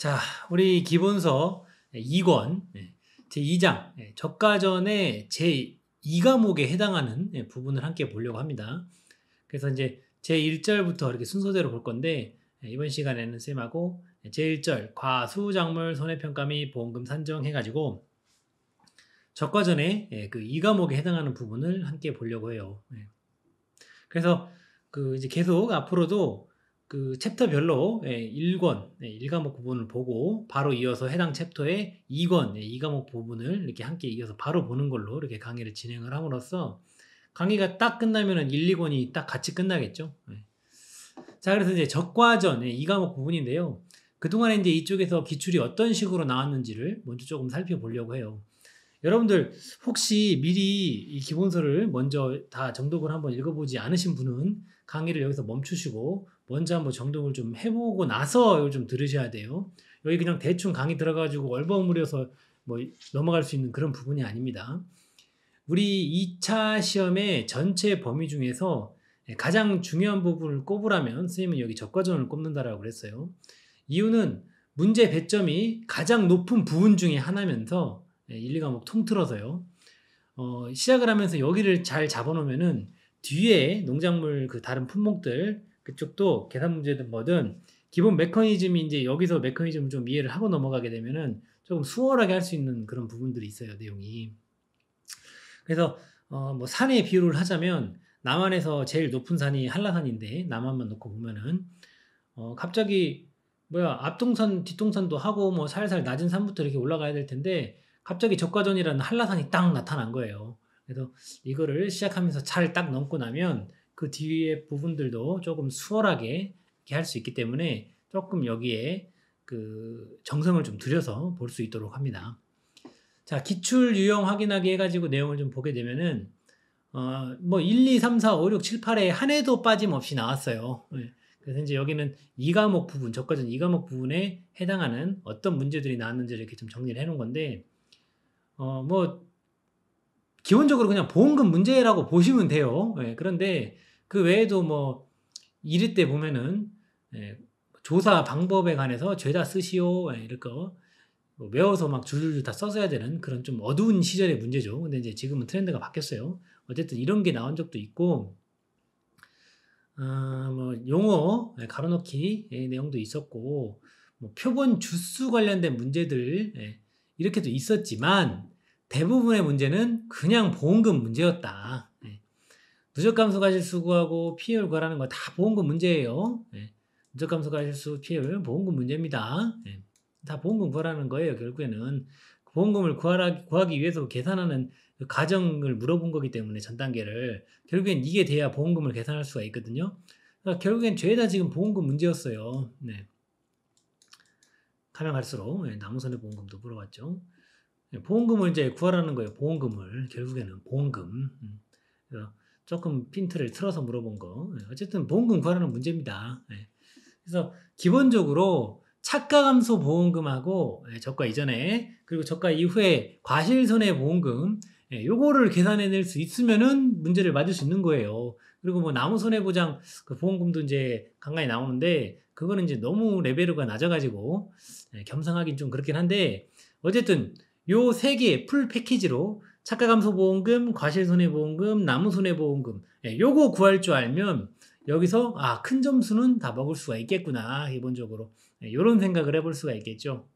자, 우리 기본서 2권 제2장 저가전의 제2과목에 해당하는 부분을 함께 보려고 합니다. 그래서 이제 제1절부터 이렇게 순서대로 볼 건데 이번 시간에는 쌤하고 제1절 과수작물 손해평가 및 보험금 산정 해가지고 저가전의 그 2과목에 해당하는 부분을 함께 보려고 해요. 그래서 그 이제 계속 앞으로도 그 챕터별로 1권 1과목 부분을 보고 바로 이어서 해당 챕터의 2권 2과목 부분을 이렇게 함께 이어서 바로 보는 걸로 이렇게 강의를 진행을 함으로써 강의가 딱 끝나면은 1, 2권이 딱 같이 끝나겠죠. 자, 그래서 이제 적과전 2과목 부분인데요. 그동안에 이제 이쪽에서 기출이 어떤 식으로 나왔는지를 먼저 조금 살펴보려고 해요. 여러분들 혹시 미리 이 기본서를 먼저 다 정독을 한번 읽어보지 않으신 분은 강의를 여기서 멈추시고 먼저 한번 정독을 좀 해보고 나서 이걸 좀 들으셔야 돼요. 여기 그냥 대충 강의 들어가지고 얼버무려서 뭐 넘어갈 수 있는 그런 부분이 아닙니다. 우리 2차 시험의 전체 범위 중에서 가장 중요한 부분을 꼽으라면 선생님은 여기 적과전을 꼽는다라고 그랬어요. 이유는 문제 배점이 가장 높은 부분 중에 하나면서 1, 2과목 통틀어서요. 시작을 하면서 여기를 잘 잡아놓으면은 뒤에 농작물 그 다른 품목들 그쪽도 계산 문제든 뭐든 기본 메커니즘이 이제 여기서 메커니즘을 좀 이해를 하고 넘어가게 되면은 조금 수월하게 할 수 있는 그런 부분들이 있어요, 내용이. 그래서 뭐 산의 비유를 하자면 남한에서 제일 높은 산이 한라산인데 남한만 놓고 보면은 갑자기 앞동산 뒷동산도 하고 뭐 살살 낮은 산부터 이렇게 올라가야 될 텐데 갑자기 적과전이라는 한라산이 딱 나타난 거예요. 그래서 이거를 시작하면서 잘 딱 넘고 나면 그 뒤에 부분들도 조금 수월하게 이렇게 할 수 있기 때문에 조금 여기에 그 정성을 좀 들여서 볼 수 있도록 합니다. 자, 기출 유형 확인하기 해가지고 내용을 좀 보게 되면은 뭐 1, 2, 3, 4, 5, 6, 7, 8에 한 해도 빠짐없이 나왔어요. 그래서 이제 여기는 2과목 부분, 저까지는 2과목 부분에 해당하는 어떤 문제들이 나왔는지를 이렇게 좀 정리를 해 놓은 건데 뭐 기본적으로 그냥 보험금 문제라고 보시면 돼요. 그런데 그 외에도 뭐 1위 때 보면은 조사 방법에 관해서 죄다 쓰시오 이렇게 뭐 외워서 막 줄줄줄 다 써서야 되는 그런 좀 어두운 시절의 문제죠. 근데 이제 지금은 트렌드가 바뀌었어요. 어쨌든 이런 게 나온 적도 있고 뭐 용어 가로넣기 내용도 있었고 뭐 표본 주수 관련된 문제들 이렇게도 있었지만 대부분의 문제는 그냥 보험금 문제였다. 누적감소 가실수 구하고 피해율 구하라는 거 다 보험금 문제예요. 누적감소 가실수 피해율 보험금 문제입니다. 다 보험금 구하라는 거예요. 결국에는 보험금을 구하기 위해서 계산하는 그 과정을 물어본 거기 때문에 전 단계를 결국엔 이게 돼야 보험금을 계산할 수가 있거든요. 그러니까 결국엔 죄다 지금 보험금 문제였어요. 가면 갈수록 나무손해보험금도 물어봤죠. 보험금을 이제 구하라는 거예요. 보험금을 결국에는 보험금. 그래서 조금 핀트를 틀어서 물어본 거. 어쨌든 보험금 구하라는 문제입니다. 그래서 기본적으로 차가감소 보험금하고 저가 이전에 그리고 저가 이후에 과실손해보험금 요거를 계산해낼 수 있으면은 문제를 맞을 수 있는 거예요. 그리고 뭐 나무손해보장 그 보험금도 이제 간간히 나오는데 그거는 이제 너무 레벨가 낮아가지고 겸상하긴 좀 그렇긴 한데 어쨌든 요 세 개 풀 패키지로 차가감소보험금, 과실손해보험금, 나무손해보험금 요거 구할 줄 알면 여기서 큰 점수는 다 먹을 수가 있겠구나 기본적으로 이런 생각을 해볼 수가 있겠죠.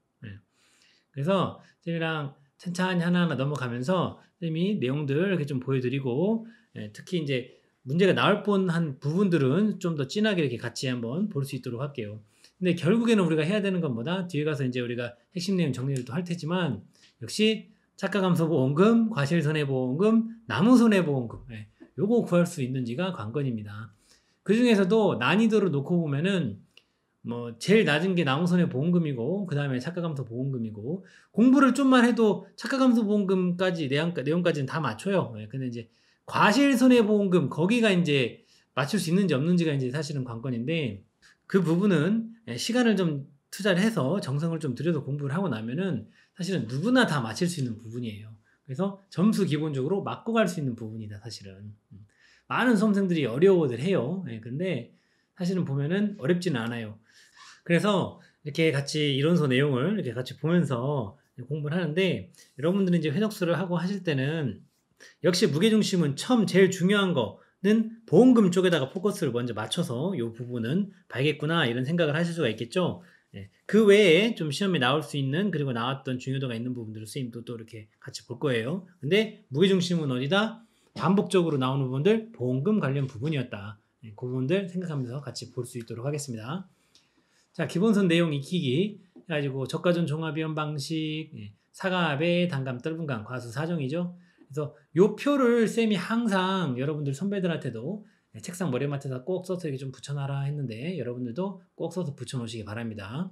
그래서 쌤이랑 천천히 하나하나 넘어가면서 쌤이 내용들 이렇게 좀 보여드리고 특히 이제 문제가 나올 뻔한 부분들은 좀 더 진하게 이렇게 같이 한번 볼 수 있도록 할게요. 근데 결국에는 우리가 해야 되는 건 뭐다? 뒤에 가서 이제 우리가 핵심 내용 정리를 또 할 테지만 역시 차가감소보험금, 과실손해보험금, 나무손해보험금 요거 구할 수 있는지가 관건입니다. 그 중에서도 난이도를 놓고 보면은 뭐 제일 낮은 게 나무손해보험금이고 그 다음에 차가감소보험금이고 공부를 좀만 해도 차가감소보험금까지 내용까지는 다 맞춰요. 근데 이제 과실손해보험금 거기가 이제 맞출 수 있는지 없는지가 이제 사실은 관건인데 그 부분은 시간을 좀 투자를 해서 정성을 좀 들여서 공부를 하고 나면은 사실은 누구나 다 맞힐 수 있는 부분이에요. 그래서 점수 기본적으로 맞고 갈 수 있는 부분이다 사실은. 많은 수험생들이 어려워들 해요. 근데 사실은 보면은 어렵지는 않아요. 그래서 이렇게 같이 이론서 내용을 이렇게 같이 보면서 공부를 하는데, 여러분들은 이제 회적수를 하고 하실 때는 역시 무게중심은 처음 제일 중요한 거는 보험금 쪽에다가 포커스를 먼저 맞춰서 이 부분은 봐야겠구나 이런 생각을 하실 수가 있겠죠. 예. 그 외에 좀 시험에 나올 수 있는, 그리고 나왔던 중요도가 있는 부분들을 선생님도 또 이렇게 같이 볼 거예요. 근데 무게중심은 어디다? 반복적으로 나오는 부분들, 보험금 관련 부분이었다. 그 부분들 생각하면서 같이 볼 수 있도록 하겠습니다. 자, 기본선 내용 익히기 해가지고 저가전 종합이원 방식, 사갑의 단감 떫은감 과수 사정이죠. 그래서 요 표를 쌤이 항상 여러분들 선배들한테도 책상 머리맡에다 꼭 써서 이렇게 좀 붙여놔라 했는데, 여러분들도 꼭 써서 붙여놓으시기 바랍니다.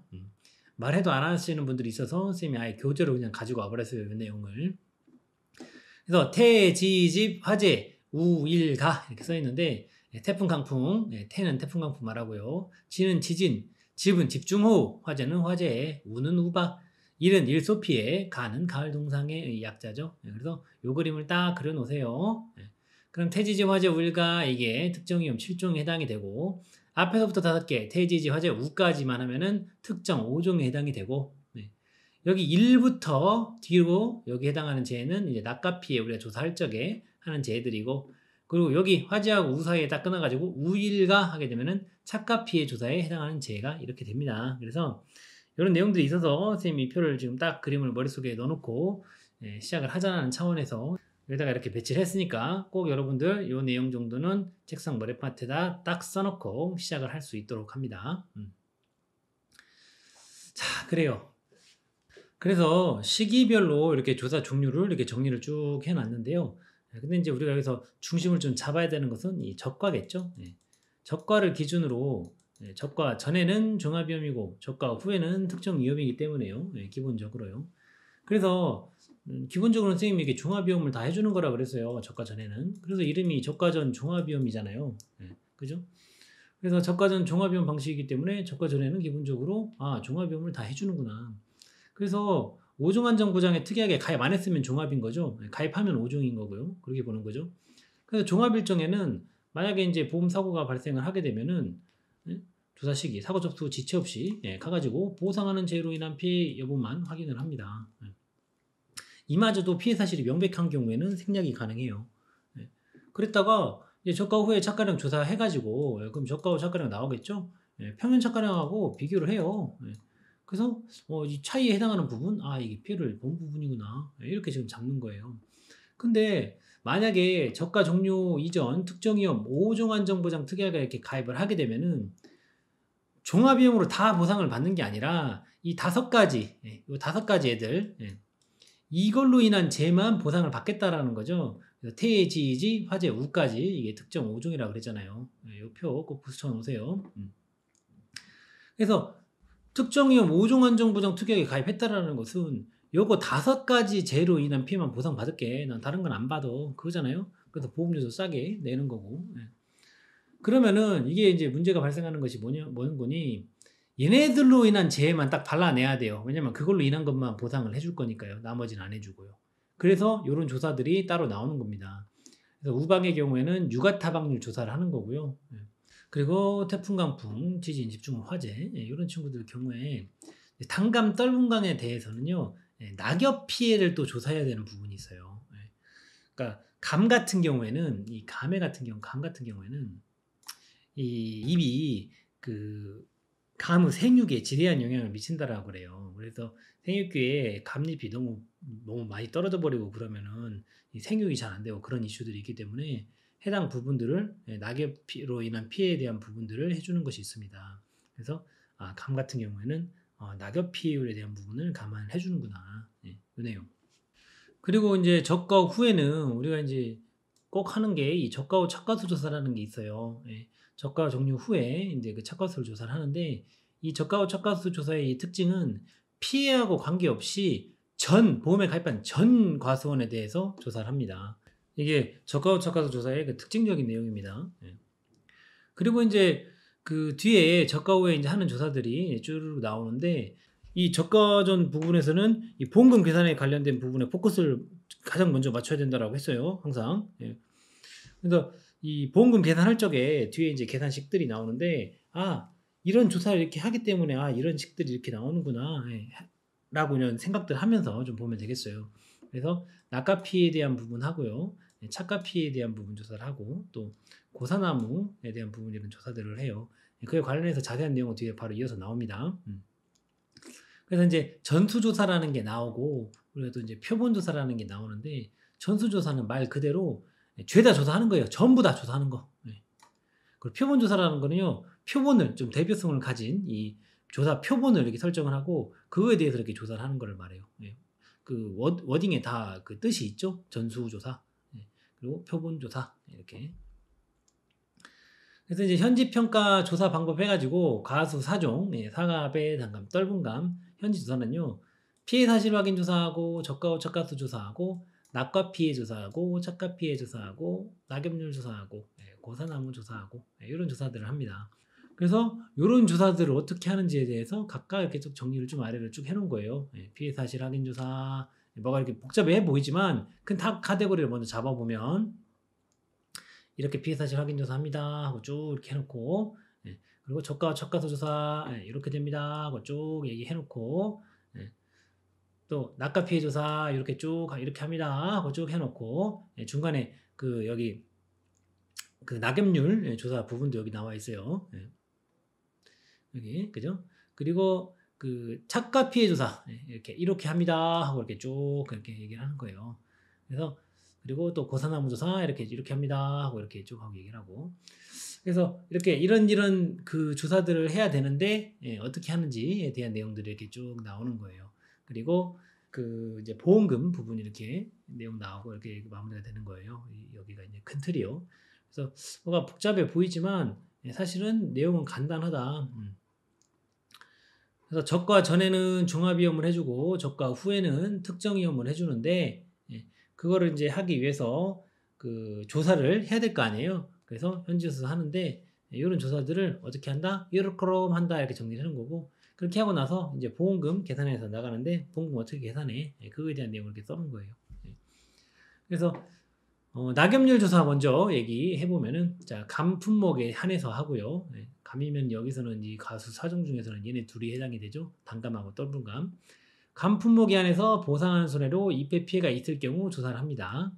말해도 안 하시는 분들이 있어서 쌤이 아예 교재로 그냥 가지고 와버렸어요, 이 내용을. 그래서 태지집 화재 우일가 이렇게 써 있는데, 태풍 강풍, 태는 태풍 강풍 말하고요. 지는 지진, 집은 집중호우, 화재는 화재, 우는 우박, 일은 일소피해, 가는 가을 동상의 약자죠. 그래서 요 그림을 딱 그려 놓으세요. 그럼 태지집 화재 우일가 이게 특정 위험 7종에 해당이 되고, 앞에서부터 5개 태지집 화재 우까지만 하면은 특정 5종에 해당이 되고, 여기 1부터 뒤로 여기 해당하는 재해는 이제 낙가 피해 우리가 조사할 적에 하는 재해들이고, 그리고 여기 화재하고 우 사이에 딱 끊어가지고 우일가 하게 되면은 착가 피해 조사에 해당하는 재해가 이렇게 됩니다. 그래서 이런 내용들이 있어서 선생님이 표를 지금 딱 그림을 머릿속에 넣어놓고 시작을 하자는 차원에서 여기다가 이렇게 배치를 했으니까 꼭 여러분들 이 내용 정도는 책상 머리맡에다 딱 써놓고 시작을 할 수 있도록 합니다. 자, 그래요. 그래서 시기별로 이렇게 조사 종류를 이렇게 정리를 쭉 해놨는데요. 근데 이제 우리가 여기서 중심을 좀 잡아야 되는 것은 이 적과겠죠. 적과를 기준으로, 적과 전에는 종합위험이고 적과 후에는 특정 위험이기 때문에요. 기본적으로요. 그래서 기본적으로 선생님이 이렇게 종합위험을 다 해주는 거라 그랬어요. 적과 전에는. 그래서 이름이 적과전 종합위험이잖아요. 그죠? 그래서 적과전 종합위험 방식이기 때문에 적과 전에는 기본적으로 종합위험을 다 해주는구나. 그래서 5종 안전보장에 특이하게 가입 안 했으면 종합인 거죠. 가입하면 5종인 거고요. 그렇게 보는 거죠. 그래서 종합 일정에는 만약에 이제 보험 사고가 발생을 하게 되면은 조사 시기, 사고 접수 후 지체 없이 가가지고 보상하는 재해로 인한 피해 여부만 확인을 합니다. 이마저도 피해 사실이 명백한 경우에는 생략이 가능해요. 그랬다가 이제 저가 후에 착가량 조사해가지고 그럼 저가 후 착가량 나오겠죠. 평균 착가량하고 비교를 해요. 그래서 이 차이에 해당하는 부분, 이게 피해를 본 부분이구나 이렇게 지금 잡는 거예요. 근데 만약에 저가 종료 이전 특정위험 5종 안전보장 특약에 이렇게 가입을 하게 되면은 종합위험으로 다 보상을 받는 게 아니라 이 5가지, 이 5가지 애들, 이걸로 인한 재만 보상을 받겠다라는 거죠. 태지지, 화재, 우까지 이게 특정 5종이라고 그랬잖아요. 이 표 꼭 붙여 놓으세요. 그래서 특정위험 5종 안전보장 특약에 가입했다라는 것은 요거 5가지 재해로 인한 피해만 보상받을게. 난 다른 건 안 받아. 그거잖아요. 그래서 보험료도 싸게 내는 거고. 그러면은 이게 이제 문제가 발생하는 것이 뭐는 거니? 얘네들로 인한 재해만 딱 발라내야 돼요. 왜냐면 그걸로 인한 것만 보상을 해줄 거니까요. 나머지는 안 해주고요. 그래서 이런 조사들이 따로 나오는 겁니다. 그래서 우방의 경우에는 유가타박률 조사를 하는 거고요. 그리고 태풍, 강풍, 지진, 집중, 화재 이런 친구들 경우에 단감, 떫은감에 대해서는요. 낙엽 피해를 또 조사해야 되는 부분이 있어요. 그러니까 감 같은 경우에는 감 같은 경우에는 이 잎이 그 감의 생육에 지대한 영향을 미친다라고 그래요. 그래서 생육기에 감잎이 너무 많이 떨어져 버리고 그러면은 이 생육이 잘 안 되고 그런 이슈들이 있기 때문에 해당 부분들을 낙엽으로 인한 피해에 대한 부분들을 해주는 것이 있습니다. 그래서 감 같은 경우에는 낙엽 피해율에 대한 부분을 감안을 해주는구나. 이 내용. 그리고 이제 적가 후에는 우리가 이제 꼭 하는 게 이 적가 후 착과수 조사라는 게 있어요. 적가 종료 후에 이제 그 착과수를 조사를 하는데, 이 적가 후 착과수 조사의 이 특징은 피해하고 관계없이 보험에 가입한 전 과수원에 대해서 조사를 합니다. 이게 적가 후 착과수 조사의 그 특징적인 내용입니다. 그리고 이제 그 뒤에 적가 후에 이제 하는 조사들이 쭉 나오는데, 이 적가 전 부분에서는 이 보험금 계산에 관련된 부분에 포커스를 가장 먼저 맞춰야 된다라고 했어요. 항상. 그래서 이 보험금 계산할 적에 뒤에 이제 계산식들이 나오는데, 이런 조사를 이렇게 하기 때문에 '아 이런 식들이 이렇게 나오는구나.' 예. 라고 이런 생각들 하면서 좀 보면 되겠어요. 그래서 낙과 피해에 대한 부분 하고요. 예 착과 피해에 대한 부분 조사를 하고 또 고사나무에 대한 부분 이런 조사들을 해요. 예 그에 관련해서 자세한 내용은 뒤에 바로 이어서 나옵니다. 그래서 인제 전수조사라는 게 나오고 그리고 또 인제 표본조사라는 게 나오는데 전수조사는 말 그대로 예 죄다 조사하는 거예요. 전부 다 조사하는 거. 예. 그리고 표본조사라는 거는요. 표본을 좀 대표성을 가진 이 조사 표본을 이렇게 설정을 하고 그거에 대해서 이렇게 조사를 하는 거를 말해요. 예. 그 워딩에 다 그 뜻이 있죠. 전수조사 예 그리고 표본조사 이렇게. 그래서 이제 현지평가 조사 방법 해 가지고 가수, 사종, 예 사과, 배, 단감, 떫은감 현지 조사는요. 피해 사실 확인 조사하고 저가 저가수 조사하고 낙과 피해 조사하고 착과 피해 조사하고 낙엽률 조사하고 예 고사나무 조사하고 예 요런 조사들을 합니다. 그래서 요런 조사들을 어떻게 하는지에 대해서 각각 이렇게 쭉 정리를 좀 아래로 쭉 해 놓은 거예요. 예 피해 사실 확인 조사 뭐가 이렇게 복잡해 보이지만 큰 다 카테고리를 먼저 잡아 보면 이렇게 피해 사실 확인 조사합니다 하고 쭉 이렇게 해 놓고 예 그리고 저가 저가수 조사 예 이렇게 됩니다 하고 쭉 얘기해 놓고 예 또 낙과 피해 조사 요렇게 쭉 이렇게 합니다 하고 쭉 해 놓고 예 중간에 그 여기 그 낙엽률 예 조사 부분도 여기 나와 있어요. 예. 여기 그죠? 그리고 그 착과 피해 조사 예 이렇게 합니다 하고 이렇게 쭉 그렇게 얘기를 하는 거예요. 그래서 그리고 또 고사나무 조사 이렇게 합니다 하고 이렇게 쭉 하고 얘기를 하고 그래서 이렇게 이런 그 조사들을 해야 되는데 예 어떻게 하는지에 대한 내용들이 이렇게 쭉 나오는 거예요. 그리고 그 이제 보험금 부분이 이렇게 내용 나오고 이렇게 마무리가 되는 거예요. 여기가 이제 큰 틀이요. 그래서 뭐가 복잡해 보이지만 예 사실은 내용은 간단하다. 그래서 적과 전에는 종합이험을 해 주고 적과 후에는 특정이험을 해 주는데 예 그거를 인제 하기 위해서 그 조사를 해야 될 거 아니에요. 그래서 현지조사 하는데 예 요런 조사들을 어떻게 한다? "요렇게 한다." 이렇게 정리를 하는 거고 그렇게 하고 나서 인제 보험금 계산해서 나가는데 보험금 어떻게 계산해? 예 그거에 대한 내용을 이렇게 써 놓은 거예요. 예. 그래서 낙엽률 조사 먼저 얘기해 보면은 자 감 품목에 한해서 하고요. 예. 감이면 여기서는 이 가수 사종 중에서는 얘네 둘이 해당이 되죠. 단감하고 떫은감. 감 품목에 한해서 보상하는 손해로 잎의 피해가 있을 경우 조사를 합니다.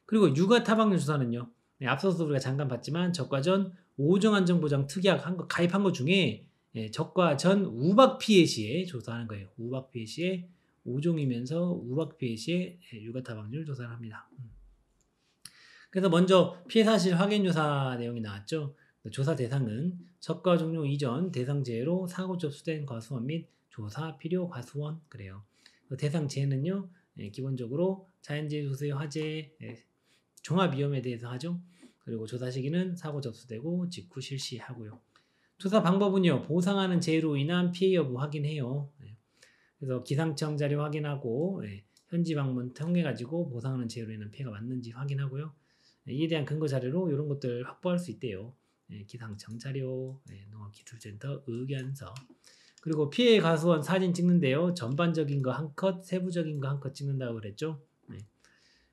그리고 육아 타박률 조사는요. 네, 앞서서 우리가 잠깐 봤지만 적과 전 오종 안전보장 특약 한 거 가입한 것 중에 예, 적과 전 우박 피해 시에 조사하는 거예요. 우박 피해 시에 오종이면서 우박 피해 시에 예, 육아 타박률 조사를 합니다. 그래서 먼저 피해 사실 확인 조사 내용이 나왔죠. 조사 대상은 적과 종료 이전 대상 제외로 사고 접수된 과수원 및 조사 필요 과수원 그래요. 대상 제외는요. 예, 기본적으로 자연재해 조세 화재 예, 종합 위험에 대해서 하죠. 그리고 조사 시기는 사고 접수되고 직후 실시하고요. 조사 방법은요. 보상하는 재해로 인한 피해 여부 확인해요. 예. 그래서 기상청 자료 확인하고 예, 현지 방문 통해 가지고 보상하는 재해로 인한 피해가 맞는지 확인하고요. 이에 대한 근거 자료로 이런 것들 확보할 수 있대요. 예, 기상청 자료, 예, 농업기술센터 의견서, 그리고 피해 가수원 사진 찍는데요. 전반적인 거 한 컷, 세부적인 거 한 컷 찍는다고 그랬죠. 예.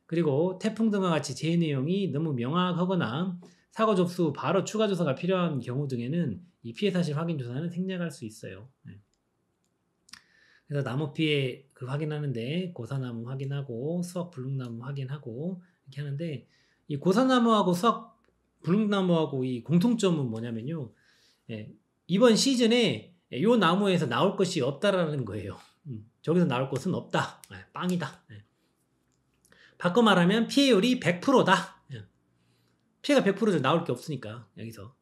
그리고 태풍 등과 같이 재해 내용이 너무 명확하거나 사고 접수 후 바로 추가 조사가 필요한 경우 등에는 이 피해 사실 확인 조사는 생략할 수 있어요. 예. 그래서 나무 피해 그 확인하는데 고사나무 확인하고 수확 불룩나무 확인하고 이렇게 하는데 이 고사나무하고 수확 불룩나무하고 이 공통점은 뭐냐면요. 예, 이번 시즌에 요 나무에서 나올 것이 없다라는 거예요. 저기서 나올 것은 없다. 예, 빵이다. 예. 바꿔 말하면 피해율이 100%다. 예. 피해가 100% 나올 게 없으니까 여기서.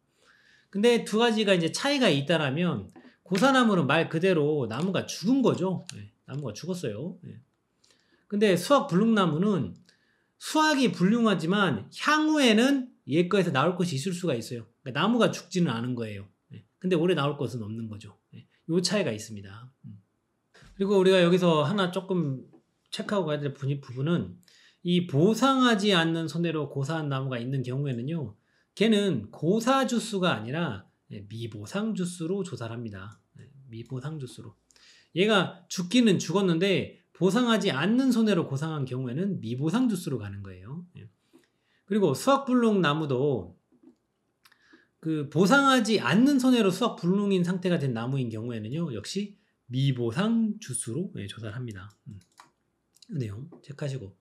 근데 두 가지가 이제 차이가 있다라면 고사나무는 말 그대로 나무가 죽은 거죠. 예, 나무가 죽었어요. 예. 근데 수확 불룩나무는 수확이 불륭하지만 향후에는 얘 거에서 나올 것이 있을 수가 있어요. 그러니까 나무가 죽지는 않은 거예요. 예. 근데 올해 나올 것은 없는 거죠. 예. 요 차이가 있습니다. 그리고 우리가 여기서 하나 조금 체크하고 가야 될 부분은 이 보상하지 않는 손해로 고사한 나무가 있는 경우에는요. 걔는 고사 주수가 아니라 미보상 주수로 조사를 합니다. 미보상 주수로. 얘가 죽기는 죽었는데 보상하지 않는 손해로 고상한 경우에는 미보상 주수로 가는 거예요. 그리고 수확불룩 나무도 그 보상하지 않는 손해로 수확 불능인 상태가 된 나무인 경우에는요, 역시 미보상 주수로 조사를 합니다. 이 내용 체크하시고.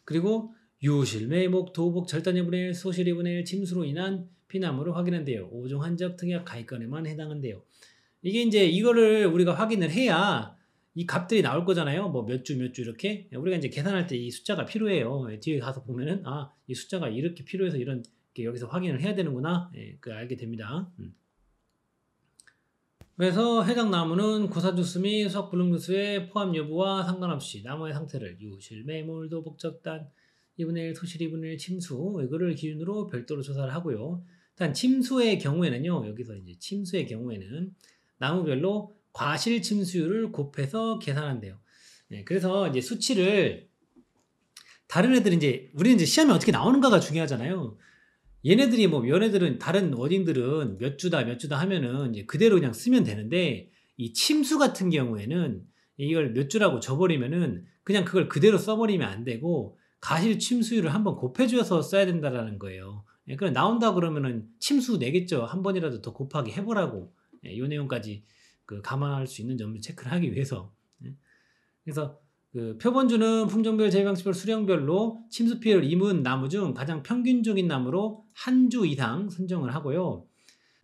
그리고 유실, 매목, 도복, 절단 2분의 1, 소실 2분의 1, 침수로 인한 피나무를 확인한대요. 5종 한적 특약 가입건에만 해당한대요. 이게 이제 이거를 우리가 확인을 해야 이 값들이 나올 거잖아요. 뭐 몇 주 몇 주 이렇게. 우리가 이제 계산할 때 이 숫자가 필요해요. 뒤에 가서 보면은 이 숫자가 이렇게 필요해서 이런 여기서 확인을 해야 되는구나. 그 알게 됩니다. 그래서 해당 나무는 고사주수 및 수확불능주수의 포함 여부와 상관없이 나무의 상태를 유실, 매몰, 도복, 적단 2분의 1, 소실 2분의 1, 침수 이거를 기준으로 별도로 조사를 하고요. 단 침수의 경우에는요. 여기서 이제 침수의 경우에는 나무별로 과실 침수율을 곱해서 계산한대요. 그래서 이제 수치를 다른 애들은 이제 우리는 이제 시험에 어떻게 나오는가가 중요하잖아요. 얘네들은 다른 어딘들은 몇 주다 하면은 이제 그대로 그냥 쓰면 되는데 이 침수 같은 경우에는 이걸 몇 주라고 줘버리면은 그냥 그걸 그대로 써버리면 안 되고 가실 침수율을 한번 곱해줘서 써야 된다라는 거예요. 그럼 나온다 그러면은 침수 내겠죠. 한 번이라도 더 곱하기 해보라고. 이 내용까지 감안할 수 있는 점을 체크를 하기 위해서. 그래서 그 표본주는 품종별, 재배방식별, 수령별로 침수 피해를 입은 나무 중 가장 평균적인 나무로 한 주 이상 선정을 하고요.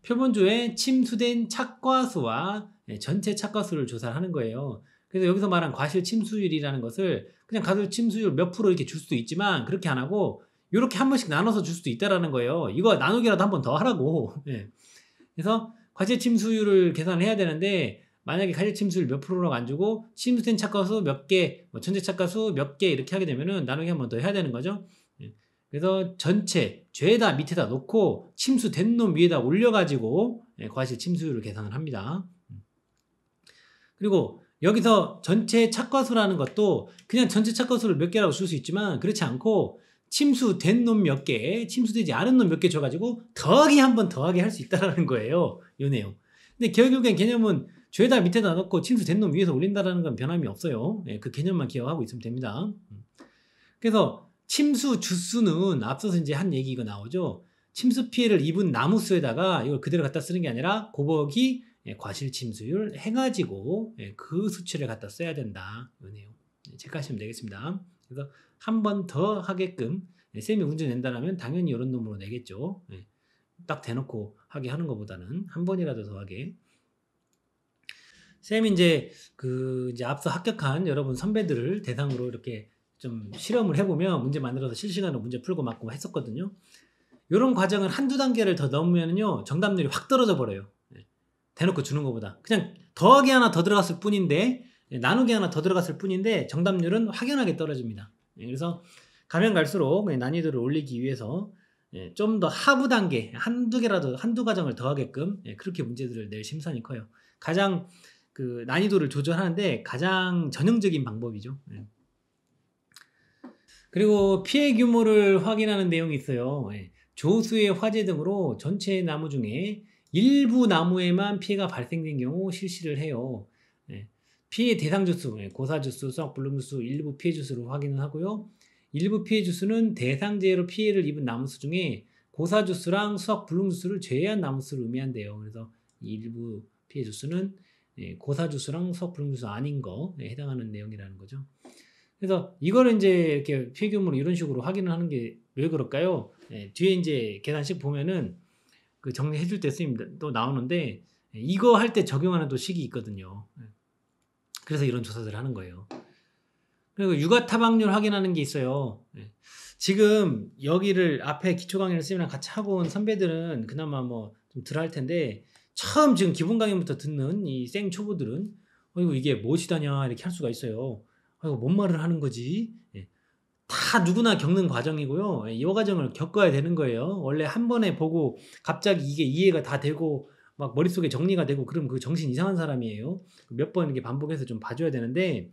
표본주의 침수된 착과수와 전체 착과수를 조사를 하는 거예요. 그래서 여기서 말한 과실 침수율이라는 것을 그냥 과실 침수율 몇 프로 이렇게 줄 수도 있지만 그렇게 안 하고 이렇게 한 번씩 나눠서 줄 수도 있다라는 거예요. 이거 나누기라도 한 번 더 하라고. 그래서 과실 침수율을 계산을 해야 되는데 만약에 과실 침수율 몇 프로라고 안 주고 침수된 착과수 몇 개, 전체 착과수 몇 개 이렇게 하게 되면은 나누기 한 번 더 해야 되는 거죠. 그래서 전체 죄다 밑에다 놓고 침수된 놈 위에다 올려가지고 과실 침수율을 계산을 합니다. 그리고 여기서 전체 착과수라는 것도 그냥 전체 착과수를 몇 개라고 줄 수 있지만 그렇지 않고 침수된 놈 몇 개, 침수되지 않은 놈 몇 개 줘가지고 더하기 한 번 더하기 할 수 있다라는 거예요. 요 내용. 근데 결국엔 개념은 죄다 밑에다 넣고 침수된 놈 위에서 올린다라는 건 변함이 없어요. 그 개념만 기억하고 있으면 됩니다. 그래서 침수 주수는 앞서서 이제 한 얘기 이거 나오죠. 침수 피해를 입은 나무 수에다가 이걸 그대로 갖다 쓰는 게 아니라 곱하기 과실 침수율 해가지고 그 수치를 갖다 써야 된다. 이 내용 체크하시면 되겠습니다. 그래서 한 번 더 하게끔 쌤이 문제 낸다라면 당연히 이런 놈으로 내겠죠. 딱 대놓고 하게 하는 것보다는 한 번이라도 더 하게. 쌤이 이제 이제 앞서 합격한 여러분 선배들을 대상으로 이렇게 좀 실험을 해보면 문제 만들어서 실시간으로 문제 풀고 맞고 했었거든요. 이런 과정을 한두 단계를 더 넣으면요 정답률이 확 떨어져 버려요. 대놓고 주는 것보다 그냥 더하기 하나 더 들어갔을 뿐인데 나누기 하나 더 들어갔을 뿐인데 정답률은 확연하게 떨어집니다. 그래서 가면 갈수록 난이도를 올리기 위해서 좀 더 하부 단계 한두 과정을 더 하게끔 그렇게 문제들을 낼 심산이 커요. 가장 난이도를 조절하는데 가장 전형적인 방법이죠. 그리고 피해 규모를 확인하는 내용이 있어요. 조수의 화재 등으로 전체 나무 중에 일부 나무에만 피해가 발생된 경우 실시를 해요. 피해 대상 주수, 고사 주수, 수확 불능 주수, 일부 피해 주수를 확인을 하고요. 일부 피해 주수는 대상재해로 피해를 입은 나무 수 중에 고사 주수랑 수확 불능 주수를 제외한 나무 수를 의미한대요. 그래서 일부 피해 주수는 고사 주수랑 수확 불능 주수 아닌 거에 해당하는 내용이라는 거죠. 그래서 이거를 이제 이렇게 피해 규모로 이런 식으로 확인을 하는 게 왜 그럴까요? 뒤에 이제 계산식 보면은 정리해 줄 때 쓰임 또 나오는데 이거 할 때 적용하는 또 식이 있거든요. 그래서 이런 조사들을 하는 거예요. 그리고 육아 타박률 확인하는 게 있어요. 지금 여기를 앞에 기초 강의를 쌤이랑 같이 하고 온 선배들은 그나마 뭐 좀 덜 할 텐데 처음 지금 기본 강의부터 듣는 이 생 초보들은 이거 이게 무엇이다냐 이렇게 할 수가 있어요. 이거 뭔 말을 하는 거지? 다 누구나 겪는 과정이고요. 이 과정을 겪어야 되는 거예요. 원래 한 번에 보고 갑자기 이게 이해가 다 되고 막 머릿속에 정리가 되고 그러면 그 정신 이상한 사람이에요. 몇 번 이렇게 반복해서 좀 봐줘야 되는데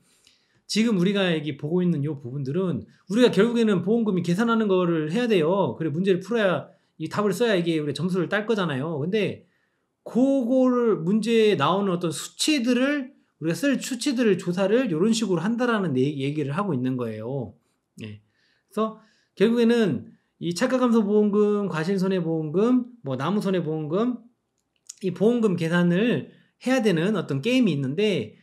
지금 우리가 여기 보고 있는 이 부분들은 우리가 결국에는 보험금이 계산하는 거를 해야 돼요. 그래 문제를 풀어야 이 답을 써야 이게 우리 점수를 딸 거잖아요. 근데 그거를 문제에 나오는 어떤 수치들을 우리가 쓸 수치들을 조사를 이런 식으로 한다라는 얘기를 하고 있는 거예요. 그래서 결국에는 이 차가감소보험금, 과실손해보험금, 뭐 나무손해보험금, 이 보험금 계산을 해야 되는 어떤 게임이 있는데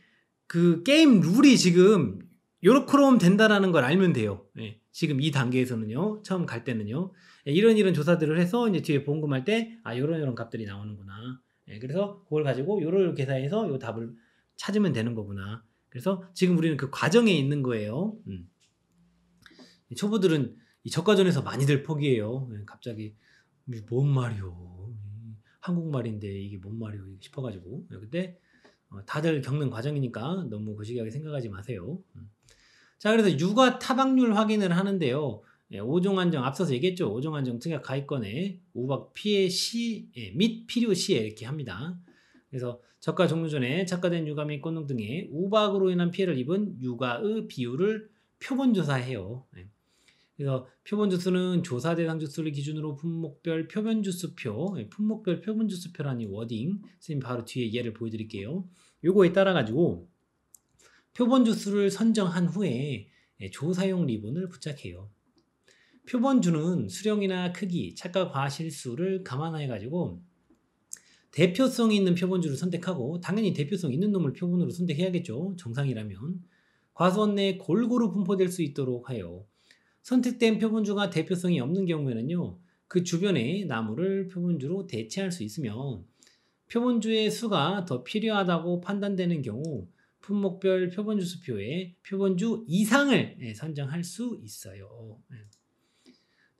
그 게임 룰이 지금 요렇게 하면 된다라는 걸 알면 돼요. 예, 지금 이 단계에서는요. 처음 갈 때는요. 예, 이런 조사들을 해서 이제 뒤에 보험금할 때 요런 값들이 나오는구나. 예, 그래서 그걸 가지고 요를 계산해서 요 답을 찾으면 되는 거구나. 그래서 지금 우리는 그 과정에 있는 거예요. 초보들은 이 저가전에서 많이들 포기해요. 예, 갑자기 뭔 말이요. 한국말인데 이게 뭔 말이요 싶어가지고. 예, 근데 다들 겪는 과정이니까 너무 거시기하게 생각하지 마세요. 자, 그래서 육아 타박률 확인을 하는데요. 예, 5종 한정 앞서서 얘기했죠. 5종 한정 특약 가입권에 우박 피해 시 및 필요 시에 이렇게 합니다. 그래서 저가 종료 전에 착가된 육아 및 곤농 등의 우박으로 인한 피해를 입은 육아의 비율을 표본 조사해요. 예. 그래서 표본 주수는 조사 대상 주수를 기준으로 품목별 표본 주수표, 품목별 표본 주수표라는 이 워딩, 선생님 바로 뒤에 예를 보여드릴게요. 요거에 따라 가지고 표본 주수를 선정한 후에 조사용 리본을 부착해요. 표본주는 수령이나 크기, 착각 과실수를 감안해 가지고 대표성이 있는 표본주를 선택하고 당연히 대표성 있는 놈을 표본으로 선택해야겠죠. 정상이라면. 과수원 내에 골고루 분포될 수 있도록 하여 선택된 표본주가 대표성이 없는 경우에는요. 그 주변의 나무를 표본주로 대체할 수 있으며 표본주의 수가 더 필요하다고 판단되는 경우 품목별 표본주 수표에 표본주 이상을 선정할 수 있어요.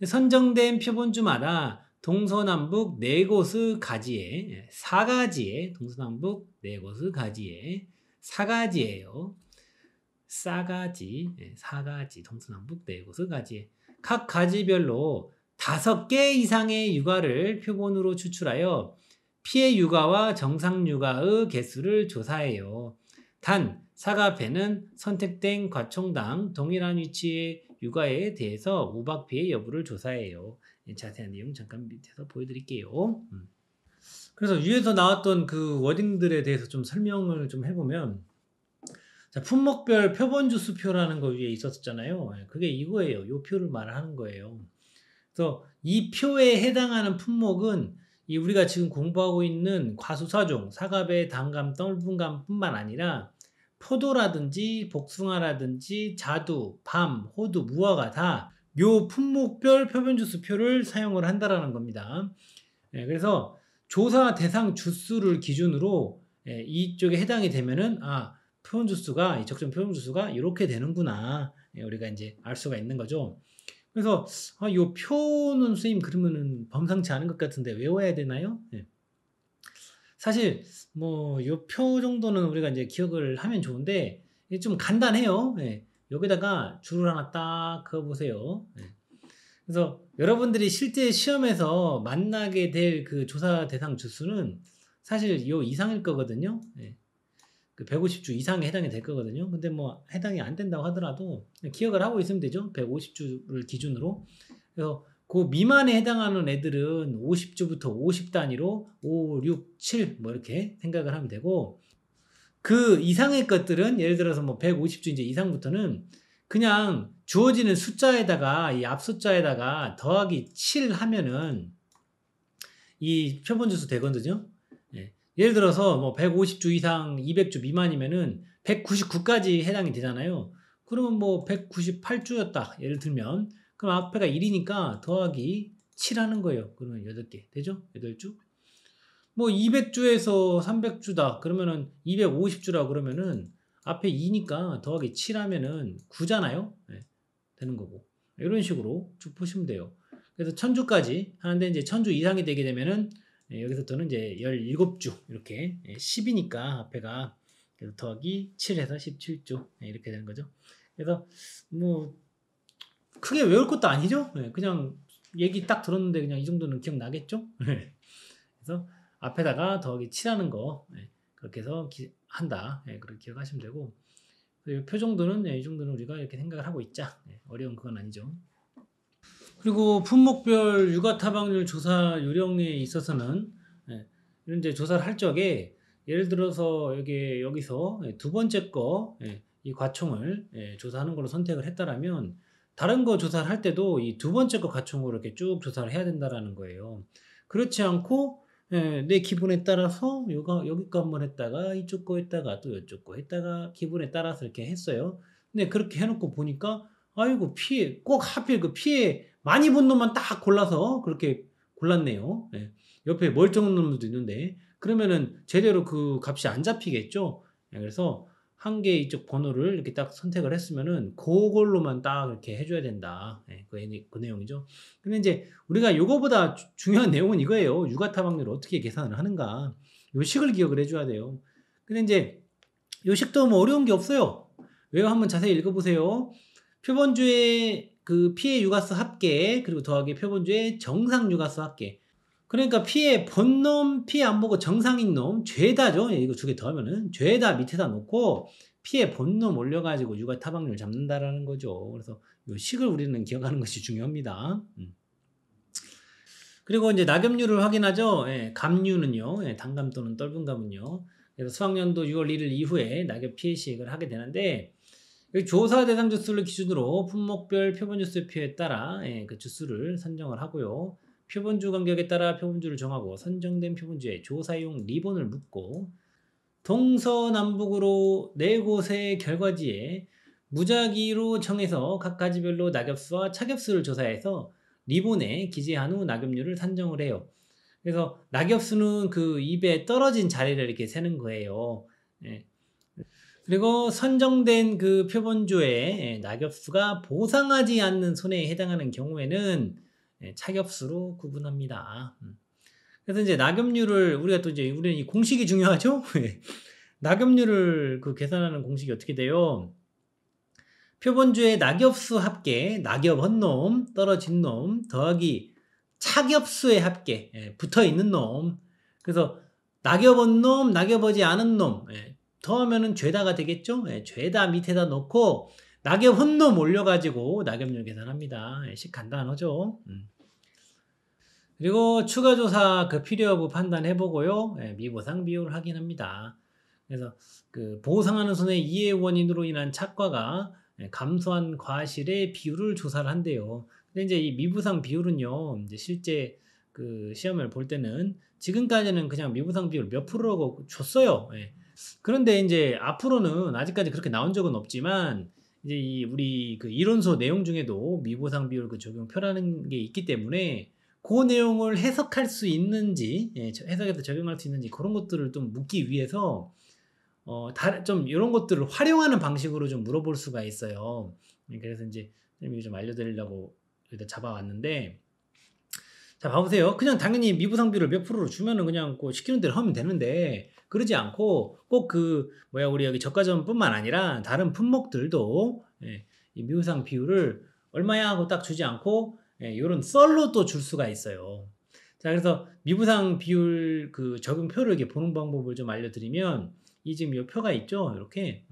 선정된 표본주마다 동서남북 4곳의 가지에 4가지에 동서남북 4곳의 가지에 4가지예요. 싸가지, 4가지, 동서남북 4곳의 가지에 각 가지별로 5개 이상의 육아를 표본으로 추출하여 피해 육아와 정상 육아의 개수를 조사해요. 단, 사과배는 선택된 과총당 동일한 위치의 육아에 대해서 우박 피해 여부를 조사해요. 자세한 내용 잠깐 밑에서 보여드릴게요. 그래서 위에서 나왔던 그 워딩들에 대해서 좀 설명을 좀 해보면 자, 품목별 표본주 수표라는 거 위에 있었잖아요. 그게 이거예요. 요 표를 말하는 거예요. 그래서 이 표에 해당하는 품목은 이 우리가 지금 공부하고 있는 과수사종, 사과배, 단감, 떫은감뿐만 아니라 포도라든지 복숭아라든지 자두, 밤, 호두, 무화과 다 요 품목별 표본주 수표를 사용을 한다라는 겁니다. 그래서 조사 대상 주수를 기준으로 이쪽에 해당이 되면은 표본 주수가 적정 표본 주수가 이렇게 되는구나. 우리가 이제 알 수가 있는 거죠. 그래서 요 표는 선생님 그러면은 범상치 않은 것 같은데 외워야 되나요? 사실 뭐 요 표 정도는 우리가 이제 기억을 하면 좋은데 이게 좀 간단해요. 여기다가 줄을 하나 딱 그어 보세요. 그래서 여러분들이 실제 시험에서 만나게 될 그 조사 대상 주수는 사실 요 이상일 거거든요. 그 150주 이상에 해당이 될 거거든요. 근데 뭐 해당이 안 된다고 하더라도 기억을 하고 있으면 되죠. 150주를 기준으로. 그래서 그 미만에 해당하는 애들은 50주부터 50단위로 5, 6, 7 뭐 이렇게 생각을 하면 되고 그 이상의 것들은 예를 들어서 뭐 150주 이제 이상부터는 그냥 주어지는 숫자에다가 이 앞 숫자에다가 더하기 7 하면은 이 표본 주수 되거든요. 예를 들어서 뭐 150주 이상 200주 미만이면은 199까지 해당이 되잖아요. 그러면 뭐 198주였다. 예를 들면 그럼 앞에가 1이니까 더하기 7 하는 거예요. 그러면 8개 되죠? 8주. 뭐 200주에서 300주다. 그러면은 250주라 그러면은 앞에 2니까 더하기 7 하면은 9잖아요. 되는 거고. 이런 식으로 쭉 보시면 돼요. 그래서 1000주까지 하는데 이제 1000주 이상이 되게 되면은 여기서부터는 이제 17주 이렇게 10이니까 앞에가 더하기 7해서 17주 이렇게 되는 거죠. 그래서 뭐 크게 외울 것도 아니죠. 그냥 얘기 딱 들었는데 그냥 이 정도는 기억나겠죠. 그래서 앞에다가 더하기 7하는 거 그렇게 해서 한다. 그렇게 기억하시면 되고 이 표 정도는 이 정도는 우리가 이렇게 생각을 하고 있자. 어려운 그건 아니죠. 그리고 품목별 육아 타박률 조사 요령에 있어서는 이런 이제 조사를 할 적에 예를 들어서 여기서 두 번째 거 이 과총을 조사하는 걸로 선택을 했다라면 다른 거 조사를 할 때도 이 두 번째 거 가총으로 이렇게 쭉 조사를 해야 된다라는 거예요. 그렇지 않고 내 기분에 따라서 요가 여기 거 한번 했다가 이쪽 거 했다가 또 요쪽 거 했다가 기분에 따라서 이렇게 했어요. 근데 그렇게 해 놓고 보니까 아이고 피해 꼭 하필 그 피해 많이 본 놈만 딱 골라서 그렇게 골랐네요. 예. 옆에 멀쩡한 놈들도 있는데 그러면은 제대로 그 값이 안 잡히겠죠. 예 그래서 한 개 이쪽 번호를 이렇게 딱 선택을 했으면은 고걸로만 딱 이렇게 해 줘야 된다. 예 그 내용이죠. 근데 인제 우리가 요거보다 중요한 내용은 이거예요. 육아 타박률을 어떻게 계산을 하는가. 요 식을 기억을 해 줘야 돼요. 근데 인제 요 식도 뭐 어려운 게 없어요. 왜요? 한번 자세히 읽어 보세요. 표본주의 그 피해 육아수 합계 그리고 더하기 표본주의 정상 육아수 합계. 그러니까 피해 본놈, 피해 안 보고 정상인 놈, 죄다죠. 예, 이거 두 개 더하면은 죄다 밑에다 놓고 피해 본놈 올려가지고 육아 타박률 잡는다라는 거죠. 그래서 요 식을 우리는 기억하는 것이 중요합니다. 그리고 이제 낙엽률을 확인하죠. 예, 감률은요. 예, 단감 또는 떫은감은요. 그래서 수학년도 6월 1일 이후에 낙엽 피해식을 하게 되는데 여기 조사 대상 주수를 기준으로 품목별 표본 주수표에 따라 예, 그 주수를 선정을 하고요. 표본주 간격에 따라 표본주를 정하고 선정된 표본주에 조사용 리본을 묶고 동서남북으로 4곳의 결과지에 무작위로 정해서 각 가지별로 낙엽수와 차겹수를 조사해서 리본에 기재한 후 낙엽률을 산정을 해요. 그래서 낙엽수는 그 입에 떨어진 자리를 이렇게 세는 거예요. 예. 그리고 선정된 그 표본주의 낙엽수가 보상하지 않는 손해에 해당하는 경우에는 차겹수로 구분합니다. 그래서 이제 낙엽률을 우리가 또 이제 우리는 이 공식이 중요하죠. 낙엽률을 그 계산하는 공식이 어떻게 돼요? 표본주의 낙엽수 합계, 낙엽한 놈, 떨어진 놈 더하기 차겹수의 합계, 붙어 있는 놈. 그래서 낙엽한 놈, 낙엽하지 않은 놈 더하면은 죄다가 되겠죠. 죄다 밑에다 놓고 낙엽한 놈 올려가지고 낙엽률 계산합니다. 식 간단하죠. 그리고 추가 조사 그 필요 여부 판단해 보고요. 미보상 비율을 확인합니다. 그래서 그 보상하는 손해 이해 원인으로 인한 착과가 감소한 과실의 비율을 조사를 한대요. 근데 이제 이 미보상 비율은요. 이제 실제 그 시험을 볼 때는 지금까지는 그냥 미보상 비율 몇 프로라고 줬어요. 그런데 이제 앞으로는 아직까지 그렇게 나온 적은 없지만 이제 이 우리 그 이론서 내용 중에도 미보상 비율 그 적용표라는 게 있기 때문에 그 내용을 해석할 수 있는지, 해석해서 적용할 수 있는지 그런 것들을 좀 묻기 위해서 좀 이런 것들을 활용하는 방식으로 좀 물어볼 수가 있어요. 그래서 이제 선생님이 좀 알려드리려고 여기다 잡아왔는데, 자 봐보세요. 그냥 당연히 미보상 비율을 몇 프로로 주면은 그냥 그 시키는 대로 하면 되는데 그러지 않고 꼭 그 우리 여기 저가전뿐만 아니라 다른 품목들도 이 미보상 비율을 얼마야 하고 딱 주지 않고 요런 썰로 또 줄 수가 있어요. 자, 그래서 미보상 비율 그 적용표를 이렇게 보는 방법을 좀 알려드리면 이 지금 요 표가 있죠. 이렇게.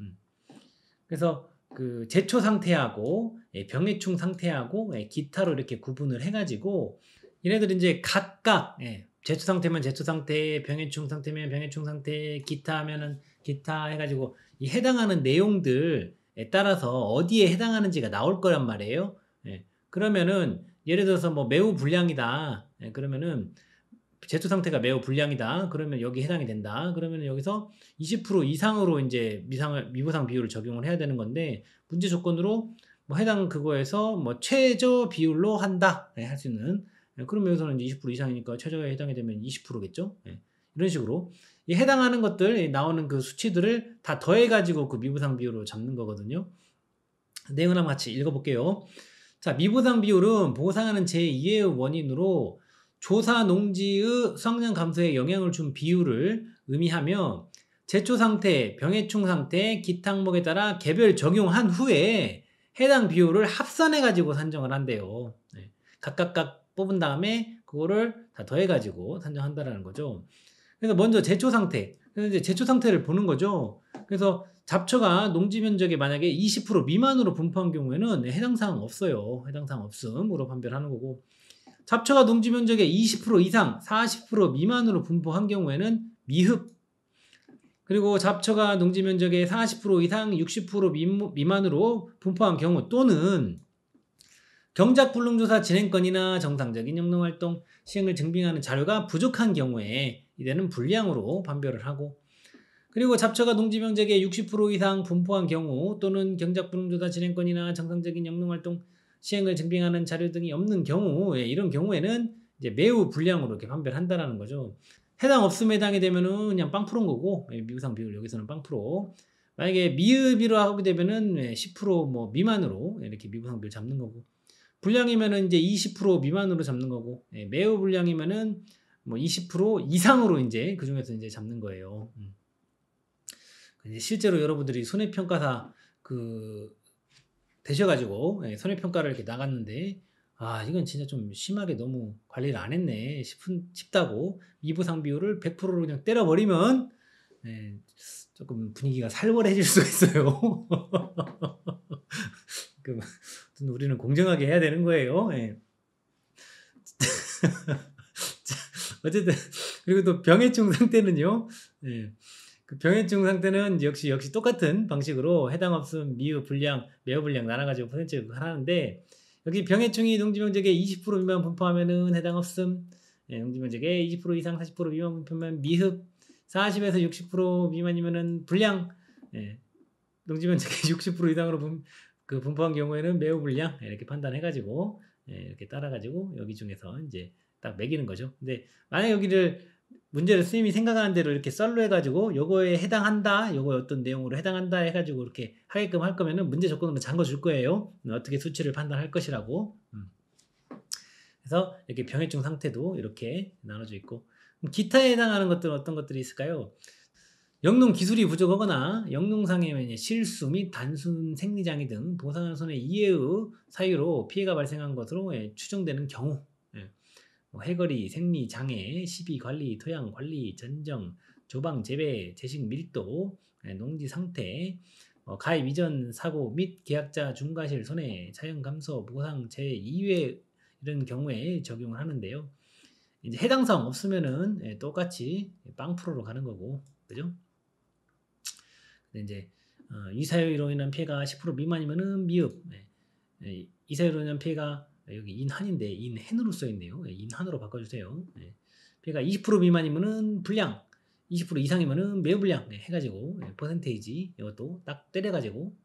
그래서 그 제초 상태하고 병해충 상태하고 기타로 이렇게 구분을 해가지고 얘네들 이제 각각 제초 상태면 제초 상태, 병해충 상태면 병해충 상태, 기타 하면은 기타 해가지고 이 해당하는 내용들에 따라서 어디에 해당하는지가 나올 거란 말이에요. 그러면은 예를 들어서 뭐 매우 불량이다. 그러면은 제초 상태가 매우 불량이다. 그러면 여기 해당이 된다. 그러면 여기서 20% 이상으로 이제 미보상 비율을 적용을 해야 되는 건데 문제 조건으로 뭐 해당 그거에서 뭐 최저 비율로 한다. 할 수 있는. 그러면 여기서는 이제 20% 이상이니까 최저에 해당이 되면 20%겠죠. 이런 식으로 이 해당하는 것들 나오는 그 수치들을 다 더해가지고 그 미보상 비율로 잡는 거거든요. 내용을 한번 같이 읽어볼게요. 자, 미보상 비율은 보상하는 제2의 원인으로 조사 농지의 수확량 감소에 영향을 준 비율을 의미하며 제초 상태, 병해충 상태, 기타 항목에 따라 개별 적용한 후에 해당 비율을 합산해가지고 산정을 한대요. 각각 뽑은 다음에 그거를 다 더해가지고 산정한다라는 거죠. 그래서 먼저 제초 상태. 그래서 이제 제초 상태를 보는 거죠. 그래서 잡초가 농지 면적에 만약에 20% 미만으로 분포한 경우에는 해당 사항 없어요. 해당 사항 없음으로 판별하는 거고. 잡초가 농지 면적의 20% 이상, 40% 미만으로 분포한 경우에는 미흡. 그리고 잡초가 농지 면적의 40% 이상, 60% 미만으로 분포한 경우 또는 경작 불능조사 진행건이나 정상적인 영농활동 시행을 증빙하는 자료가 부족한 경우에 이때는 불량으로 판별을 하고, 그리고 잡초가 농지면적의 60% 이상 분포한 경우 또는 경작 불능조사 진행건이나 정상적인 영농활동 시행을 증빙하는 자료 등이 없는 경우, 이런 경우에는 이제 매우 불량으로 이렇게 판별한다라는 거죠. 해당 없음에 해당이 되면은 그냥 빵 프로인 거고, 미부상 비율 여기서는 빵 프로. 만약에 미흡이로 하게 되면은 10%뭐 미만으로 이렇게 미부상 비율 잡는 거고, 불량이면은 이제 20% 미만으로 잡는 거고, 매우 불량이면은 뭐 20% 이상으로 이제 그 중에서 이제 잡는 거예요. 이제 실제로 여러분들이 손해평가사 되셔가지고 손해평가를 이렇게 나갔는데, 아 이건 진짜 좀 심하게 너무 관리를 안 했네 싶다고 미부상 비율을 100%로 그냥 때려버리면 조금 분위기가 살벌해질 수가 있어요. 그 우리는 공정하게 해야 되는 거예요. 어쨌든 그리고 또 병해충 상태는요. 그 병해충 상태는 역시 똑같은 방식으로 해당 없음, 미흡, 불량, 매우 불량 나눠가지고 퍼센트를 하는데, 여기 병해충이 농지면적의 20% 미만 분포하면은 해당 없음, 농지면적의 20% 이상 40% 미만 분포하면 미흡, 40에서 60% 미만이면은 불량, 농지면적의 60% 이상으로 분포한 경우에는 매우 불량, 이렇게 판단해가지고 이렇게 따라가지고 여기 중에서 이제 딱 매기는 거죠. 근데 만약 여기를 문제를 스님이 생각하는 대로 이렇게 썰로 해가지고 요거에 해당한다, 요거 어떤 내용으로 해당한다 해가지고 이렇게 하게끔 할 거면은 문제 조건으로 잠궈 줄 거예요. 어떻게 수치를 판단할 것이라고. 그래서 이렇게 병해충 상태도 이렇게 나눠져 있고, 기타에 해당하는 것들은 어떤 것들이 있을까요? 영농 기술이 부족하거나 영농상의 실수 및 단순 생리장애 등 보상하는 손의 이해의 사유로 피해가 발생한 것으로 추정되는 경우, 해거리, 생리, 장애, 시비 관리, 토양 관리, 전정, 조방, 재배, 재식 밀도, 농지 상태, 가입 이전 사고 및 계약자 중과실 손해, 차형 감소, 보상 제2회 이런 경우에 적용을 하는데요. 이제 해당 사항 없으면은 똑같이 빵 프로로 가는 거고, 그죠? 근데 이제 이 사유로 인한 피해가 10% 미만이면은 미흡, 이 사유로 인한 피해가 여기 인한인데 인hen으로 써 있네요. 인한으로 바꿔주세요. 피해가 20% 미만이면은 불량, 20% 이상이면은 매우 불량, 해가지고 퍼센테이지 이것도 딱 때려가지고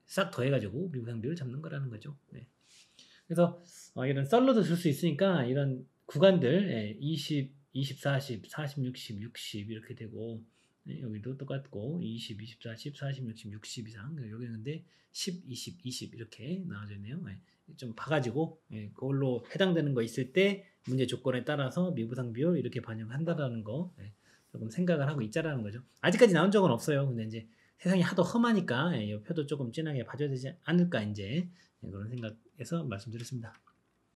싹 더해가지고 미부상 비율 잡는 거라는 거죠. 그래서 이런 썰로도 줄 수 있으니까 이런 구간들 20, 20, 40, 40, 60, 60 이렇게 되고, 여기도 똑같고 20, 20, 40, 40, 60, 60 이상 여기 있는데 10, 20, 20 이렇게 나와져 있네요. 좀 봐가지고 그걸로 해당되는 거 있을 때 문제 조건에 따라서 미부상 비율 이렇게 반영한다라는 거 조금 생각을 하고 있자라는 거죠. 아직까지 나온 적은 없어요. 근데 이제 세상이 하도 험하니까 이 표도 조금 진하게 봐줘야 되지 않을까 이제 그런 생각에서 말씀드렸습니다.